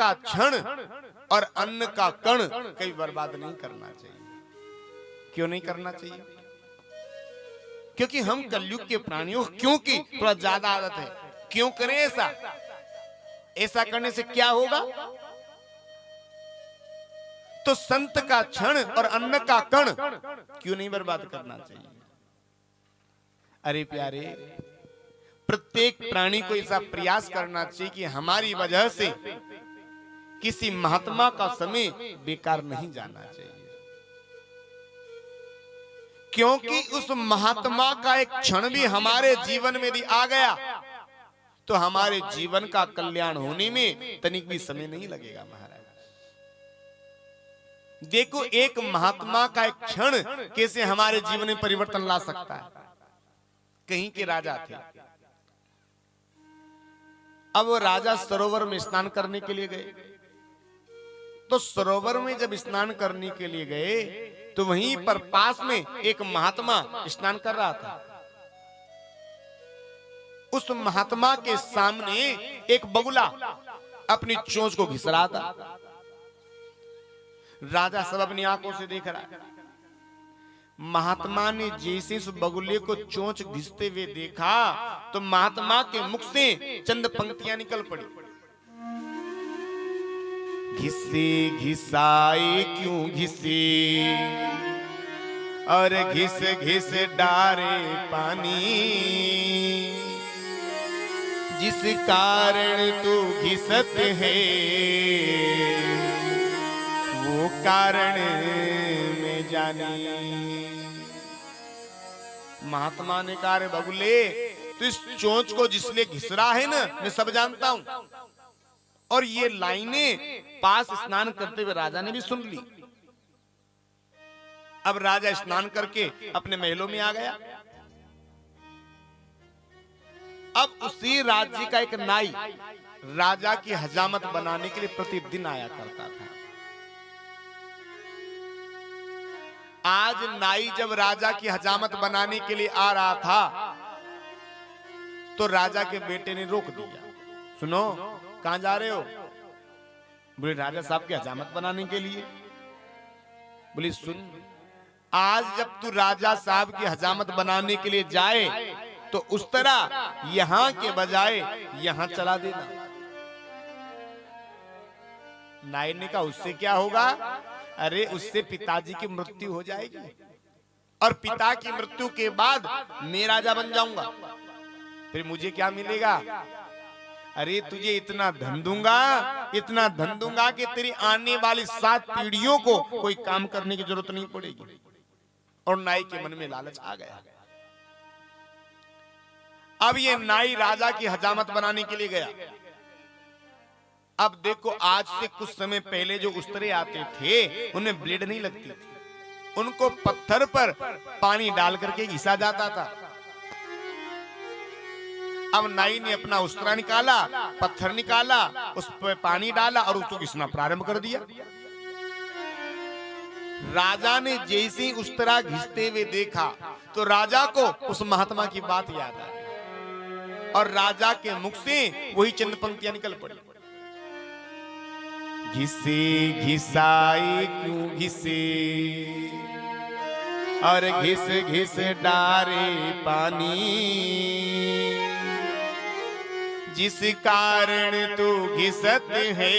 का क्षण और अन्न का कण कभी बर्बाद नहीं करना चाहिए। क्यों नहीं करना चाहिए? क्योंकि हम कलयुग के प्राणियों, क्योंकि थोड़ा ज्यादा आदत है। क्यों करें ऐसा? ऐसा करने से क्या होगा? तो संत का क्षण और अन्न का कण क्यों नहीं बर्बाद करना चाहिए? अरे प्यारे, प्रत्येक प्राणी को ऐसा प्रयास करना चाहिए कि हमारी वजह से किसी महात्मा का समय बेकार नहीं जाना चाहिए, क्योंकि उस महात्मा का एक क्षण भी हमारे जीवन में यदि आ गया तो हमारे जीवन का कल्याण होने में तनिक भी समय नहीं लगेगा। महाराज देखो, एक महात्मा का एक क्षण कैसे हमारे जीवन में परिवर्तन ला सकता है। कहीं के राजा थे, अब वो राजा सरोवर में स्नान करने के लिए गए। तो सरोवर में जब स्नान करने के लिए गए तो वहीं पर पास में एक महात्मा स्नान कर रहा था। उस महात्मा के सामने एक बगुला अपनी चोंच को घिस रहा था। राजा सब अपनी आंखों से देख रहा है। महात्मा ने जैसे उस बगुले को चोंच घिसते हुए देखा तो महात्मा के मुख से चंद पंक्तियां निकल पड़ी। घिसे घिसाए क्यों घिसे और घिस घिस डारे पानी, जिस कारण तू घिसत है वो कारण में जानी। महात्मा ने कहा, रे बगुले, तो इस चोंच को जिसने घिस रहा है ना, मैं सब जानता हूं। और ये लाइनें पास स्नान करते हुए राजा ने भी सुन ली। अब राजा स्नान करके अपने महलों में आ गया। अब उसी राज्य का एक नाई राजा की हजामत बनाने के लिए प्रतिदिन आया करता था। आज नाई जब राजा की हजामत बनाने के लिए आ रहा था तो राजा के बेटे ने रोक दिया। सुनो, कहां जा रहे हो? बोले, राजा साहब की हजामत बनाने के लिए। बोले, सुन, आज जब तू राजा साहब की हजामत बनाने के लिए जाए तो उस तरह यहां के बजाय यहां चला देना। नाई ने कहा, उससे क्या होगा? अरे, उससे पिताजी की मृत्यु हो जाएगी और पिता की मृत्यु के बाद मैं राजा बन जाऊंगा, फिर मुझे क्या मिलेगा? अरे, तुझे इतना धन दूंगा, इतना धन दूंगा कि तेरी आने वाली 7 पीढ़ियों को कोई काम करने की जरूरत नहीं पड़ेगी। और नाई के मन में लालच आ गया। अब ये नाई राजा की हजामत बनाने के लिए गया। अब देखो, आज से कुछ समय पहले जो उस्तरे आते थे उनमें ब्लेड नहीं लगती थी, उनको पत्थर पर पानी डाल करके घिसा जाता था। अब नाई ने अपना उस्तरा निकाला, पत्थर निकाला, उस पर पानी डाला और उसको घिसना प्रारंभ कर दिया। राजा ने जैसे ही उस्तरा घिसते हुए देखा तो राजा को उस महात्मा की बात याद आ गई और राजा के मुख से वही चंद पंक्तियां निकल पड़ी। घिसे घिसाए क्यों घिसे और घिस घिस डारे पानी, जिस कारण तू घिसत है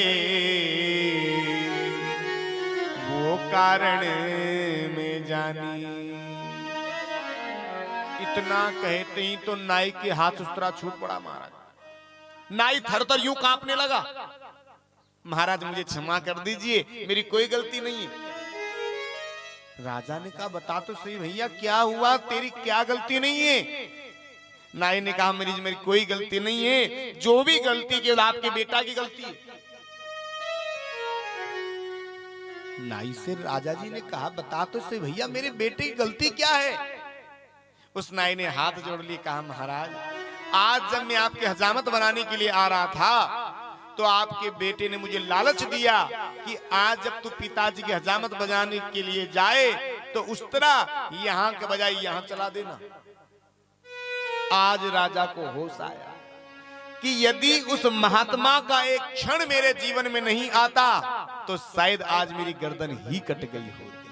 वो कारण में जानी। इतना कहते ही तो नाई के हाथ उस्तरा छूट पड़ा। महाराज, नाई थरथर यूं कांपने लगा। महाराज, मुझे क्षमा कर दीजिए, मेरी कोई गलती नहीं है। राजा ने कहा, बता तो सही भैया, क्या हुआ? तेरी क्या गलती नहीं है? नाई ने कहा, मेरी कोई गलती नहीं है, जो भी गलती केवल आपके बेटा की गलती है। नाई से राजा जी ने कहा, बता तो सही भैया, मेरे बेटे की गलती क्या है? उस नाई ने हाथ जोड़ लिए, कहा, महाराज, आज जब मैं आपके हजामत बनाने के लिए आ रहा था तो आपके बेटे ने मुझे लालच दिया कि आज जब तू पिताजी की हजामत बनाने के लिए जाए तो उस तरह यहां के बजाय यहां चला देना। आज राजा को होश आया कि यदि उस महात्मा का एक क्षण मेरे जीवन में नहीं आता तो शायद आज मेरी गर्दन ही कट गई होती।